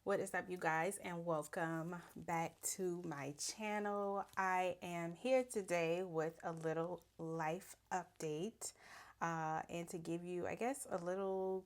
What is up, you guys, and welcome back to my channel. I am here today with a little life update and to give you, I guess, a little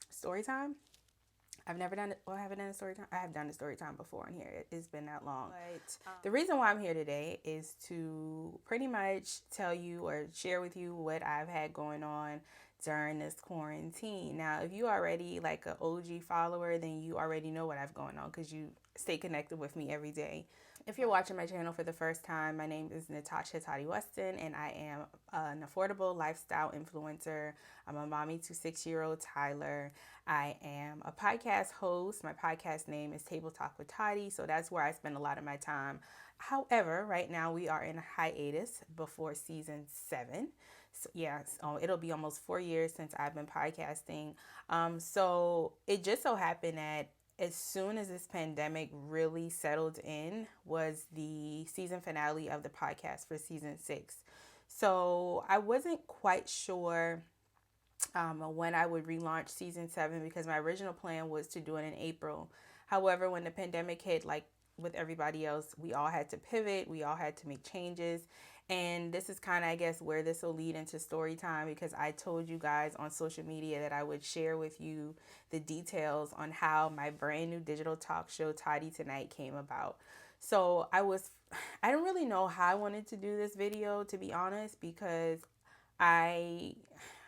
story time. I've never done it. Well, I haven't done a story time. I have done a story time before in here. It's been that long. But the reason why I'm here today is to pretty much tell you or share with you what I've had going on during this quarantine. Now, if you already like an OG follower, then you already know what I've going on because you stay connected with me every day. If you're watching my channel for the first time, my name is Natasha Weston, and I am an affordable lifestyle influencer. I'm a mommy to 6-year-old Tyler. I am a podcast host. My podcast name is Table Talk with Tottie, so that's where I spend a lot of my time. However, right now we are in a hiatus before season 7. So, yeah, so it'll be almost 4 years since I've been podcasting. So it just so happened that as soon as this pandemic really settled in was the season finale of the podcast for season 6. So I wasn't quite sure when I would relaunch season 7 because my original plan was to do it in April. However, when the pandemic hit, like with everybody else, we all had to pivot, we all had to make changes. And this is kind of, I guess, where this will lead into story time because I told you guys on social media that I would share with you the details on how my brand new digital talk show, Tottie Tonight, came about. So I don't really know how I wanted to do this video, to be honest, because I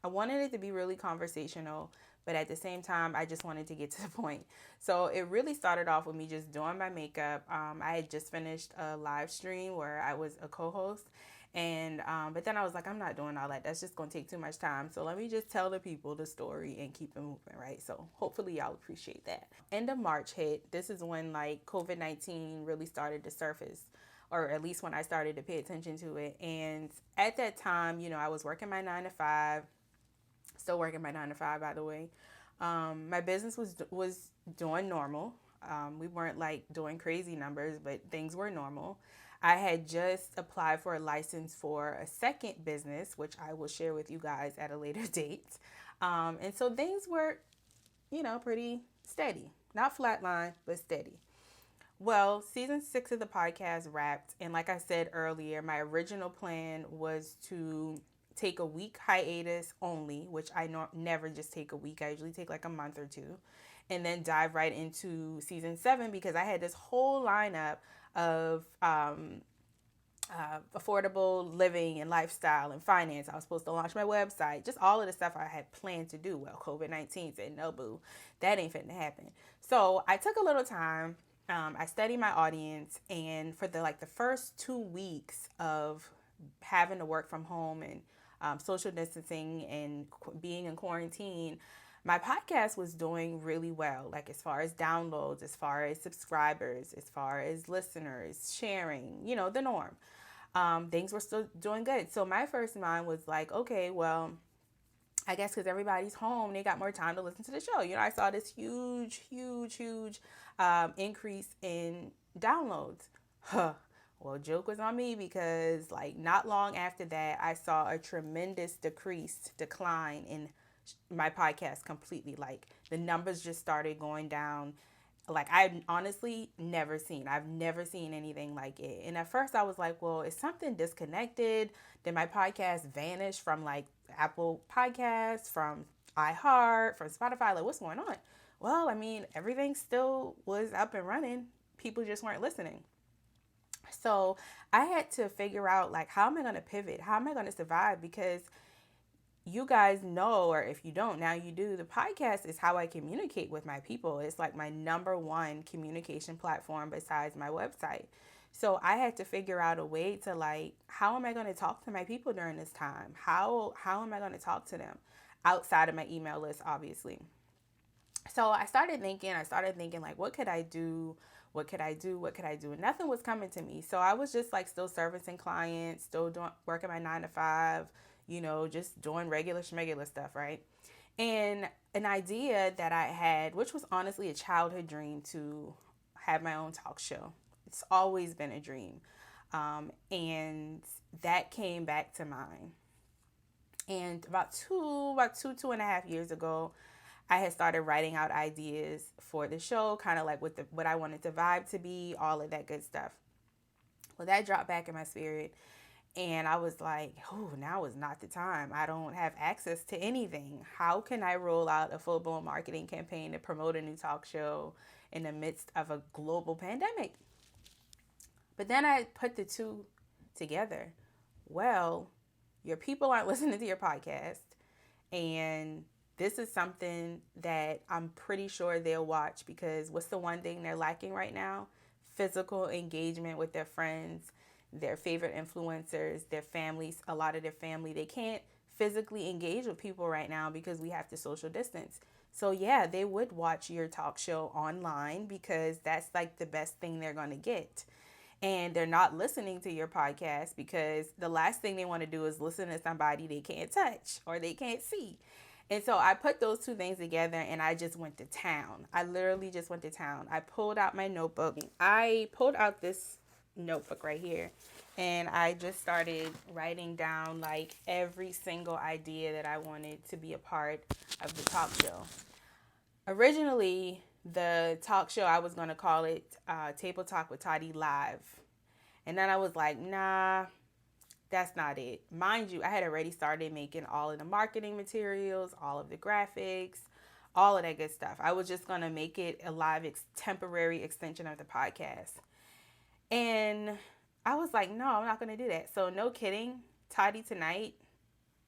I wanted it to be really conversational, but at the same time, I just wanted to get to the point. So it really started off with me just doing my makeup. I had just finished a live stream where I was a co-host, and but then I was like, I'm not doing all that. That's just gonna take too much time. So let me just tell the people the story and keep it moving, right? So hopefully y'all appreciate that. End of March hit. This is when like COVID-19 really started to surface, or at least when I started to pay attention to it. And at that time, I was working my 9 to 5, still working my 9 to 5, by the way. My business was doing normal. We weren't like doing crazy numbers, but things were normal. I had just applied for a license for a second business, which I will share with you guys at a later date. And so things were, pretty steady. Not flatline, but steady. Well, season 6 of the podcast wrapped. And like I said earlier, my original plan was to take a week hiatus only, which I never just take a week. I usually take like a month or two, and then dive right into season 7 because I had this whole lineup of affordable living and lifestyle and finance. I was supposed to launch my website, just all of the stuff I had planned to do. Well, COVID-19 said, no, boo, that ain't fitting to happen. So I took a little time. I studied my audience, and for the first 2 weeks of having to work from home and social distancing and being in quarantine, my podcast was doing really well. Like as far as downloads, as far as subscribers, as far as listeners, sharing, the norm. Things were still doing good. So my first mind was like, okay, well, I guess because everybody's home, they got more time to listen to the show. I saw this huge increase in downloads. Huh. Well, joke was on me because like not long after that, I saw a tremendous decline in my podcast completely. Like the numbers just started going down. Like I've never seen anything like it. And at first I was like, well, is something disconnected? Did my podcast vanish from like Apple Podcasts, from iHeart, from Spotify? Like what's going on? Well, I mean, everything still was up and running. People just weren't listening. So I had to figure out like, how am I going to pivot? How am I going to survive? Because you guys know, or if you don't, now you do, the podcast is how I communicate with my people. It's like my number one communication platform besides my website. So I had to figure out a way to like, how am I going to talk to my people during this time? How am I going to talk to them outside of my email list, obviously? So I started thinking like, what could I do? What could I do? What could I do? And nothing was coming to me. So I was just like still servicing clients, still working my 9 to 5, just doing regular schmegular stuff, right? And an idea that I had, which was honestly a childhood dream, to have my own talk show. It's always been a dream. And that came back to mind. And about 2.5 years ago, I had started writing out ideas for the show, kind of like what I wanted the vibe to be, all of that good stuff. Well, that dropped back in my spirit. And I was like, oh, now is not the time. I don't have access to anything. How can I roll out a full blown marketing campaign to promote a new talk show in the midst of a global pandemic? But then I put the two together. Well, your people aren't listening to your podcast. And this is something that I'm pretty sure they'll watch, because what's the one thing they're lacking right now? Physical engagement with their friends, their favorite influencers, their families, a lot of their family. They can't physically engage with people right now because we have to social distance. So yeah, they would watch your talk show online because that's like the best thing they're going to get. And they're not listening to your podcast because the last thing they want to do is listen to somebody they can't touch or they can't see. And so I put those two things together and I just went to town. I literally just went to town. I pulled out my notebook. I pulled out this notebook right here and I just started writing down like every single idea that I wanted to be a part of the talk show. Originally, the talk show, I was going to call it Table Talk with Tottie Live. And then I was like, nah, that's not it. Mind you, I had already started making all of the marketing materials, all of the graphics, all of that good stuff. I was just going to make it a live temporary extension of the podcast. And I was like, no, I'm not going to do that. So no kidding, Tottie Tonight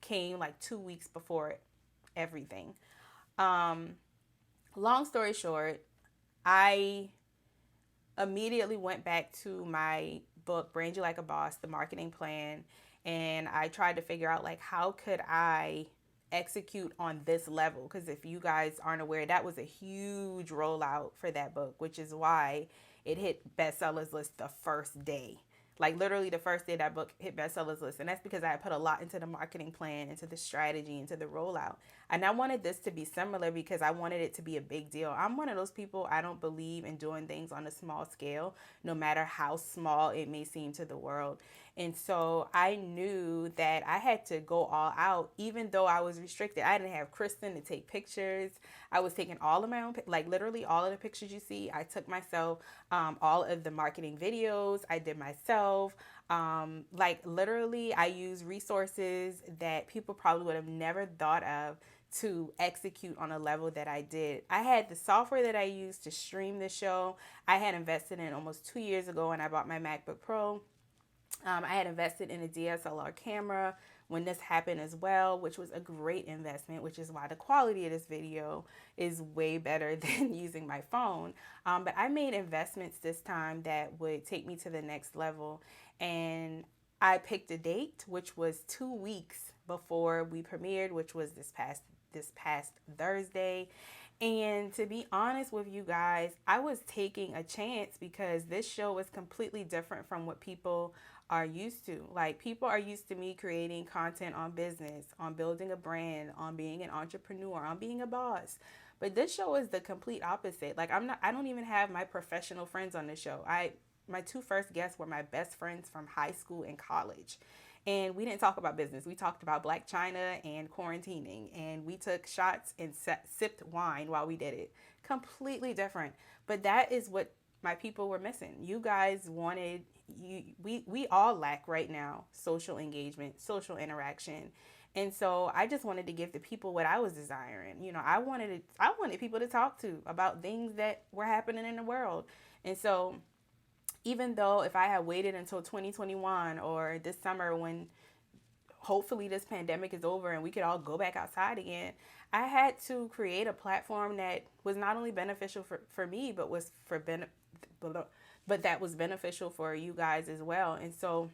came like 2 weeks before everything. Long story short, I immediately went back to my book, Brand You Like a Boss, the marketing plan, and I tried to figure out like how could I execute on this level, because if you guys aren't aware, that was a huge rollout for that book, which is why it hit bestsellers list the first day. Like literally the first day that book hit bestsellers list. And that's because I put a lot into the marketing plan, into the strategy, into the rollout. And I wanted this to be similar because I wanted it to be a big deal. I'm one of those people, I don't believe in doing things on a small scale, no matter how small it may seem to the world. And so I knew that I had to go all out, even though I was restricted. I didn't have Kristen to take pictures. I was taking all of my own, like literally all of the pictures you see, I took myself. All of the marketing videos I did myself. Like literally I use resources that people probably would have never thought of to execute on a level that I did. I had the software that I used to stream the show. I had invested in almost 2 years ago when I bought my MacBook Pro. I had invested in a DSLR camera when this happened as well, which was a great investment, which is why the quality of this video is way better than using my phone. But I made investments this time that would take me to the next level. And I picked a date, which was 2 weeks before we premiered, which was this past Thursday. And to be honest with you guys, I was taking a chance because this show is completely different from what people are used to. Like people are used to me creating content on business, on building a brand, on being an entrepreneur, on being a boss. But this show is the complete opposite. Like I don't even have my professional friends on this show. My two first guests were my best friends from high school and college. And we didn't talk about business. We talked about Black China and quarantining. And we took shots and sipped wine while we did it. Completely different. But that is what my people were missing. You guys wanted, we all lack right now social engagement, social interaction. And so I just wanted to give the people what I was desiring. You know, I wanted people to talk to about things that were happening in the world. And so even though if I had waited until 2021 or this summer when hopefully this pandemic is over and we could all go back outside again, I had to create a platform that was not only beneficial for me, but that was beneficial for you guys as well. And so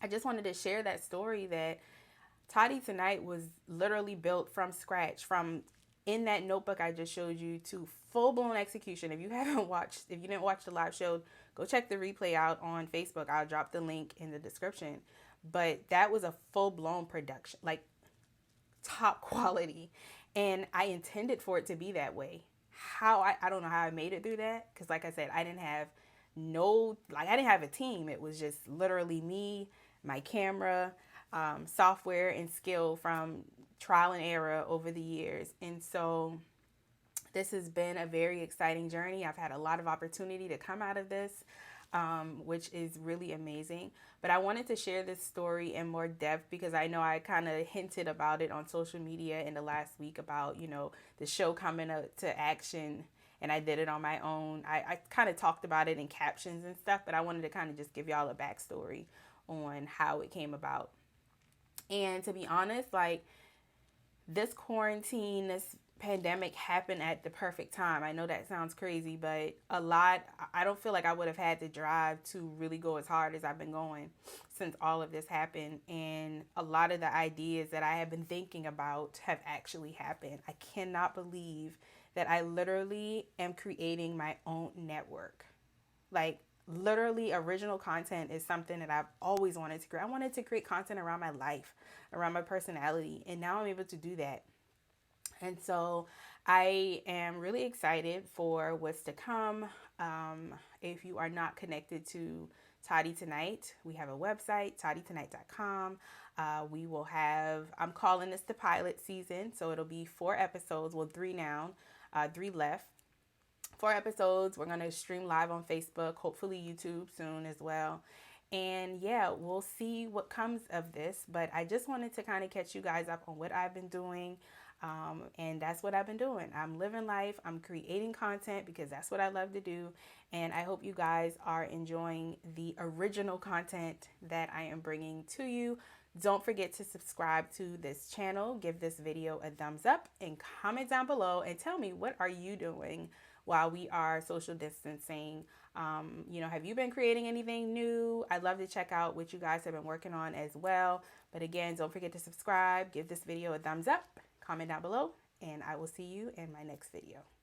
I just wanted to share that story that Tottie Tonight was literally built from scratch, from in that notebook I just showed you to full-blown execution. If you didn't watch the live show, go check the replay out on Facebook. I'll drop the link in the description. But that was a full-blown production, like top quality. And I intended for it to be that way. I don't know how I made it through that. Because like I said, I didn't have a team. It was just literally me, my camera, software and skill from trial and error over the years. And so this has been a very exciting journey. I've had a lot of opportunity to come out of this, which is really amazing. But I wanted to share this story in more depth because I know I kind of hinted about it on social media in the last week about, the show coming to action, and I did it on my own. I kind of talked about it in captions and stuff, but I wanted to kind of just give y'all a backstory on how it came about. And to be honest, like, this quarantine, this pandemic happened at the perfect time. I know that sounds crazy, but I don't feel like I would have had the drive to really go as hard as I've been going since all of this happened. And a lot of the ideas that I have been thinking about have actually happened. I cannot believe that I literally am creating my own network. Like, literally, original content is something that I've always wanted to create. I wanted to create content around my life, around my personality, and now I'm able to do that. And so I am really excited for what's to come. If you are not connected to Tottie Tonight, we have a website, TottieTonight.com. I'm calling this the pilot season, so it'll be 4 episodes, well, 3 now, 3 left. 4 episodes. We're going to stream live on Facebook, hopefully YouTube soon as well. And yeah, we'll see what comes of this. But I just wanted to kind of catch you guys up on what I've been doing. And that's what I've been doing. I'm living life. I'm creating content because that's what I love to do. And I hope you guys are enjoying the original content that I am bringing to you. Don't forget to subscribe to this channel. Give this video a thumbs up and comment down below and tell me, what are you doing while we are social distancing? Have you been creating anything new? I'd love to check out what you guys have been working on as well. But again, don't forget to subscribe, give this video a thumbs up, comment down below, and I will see you in my next video.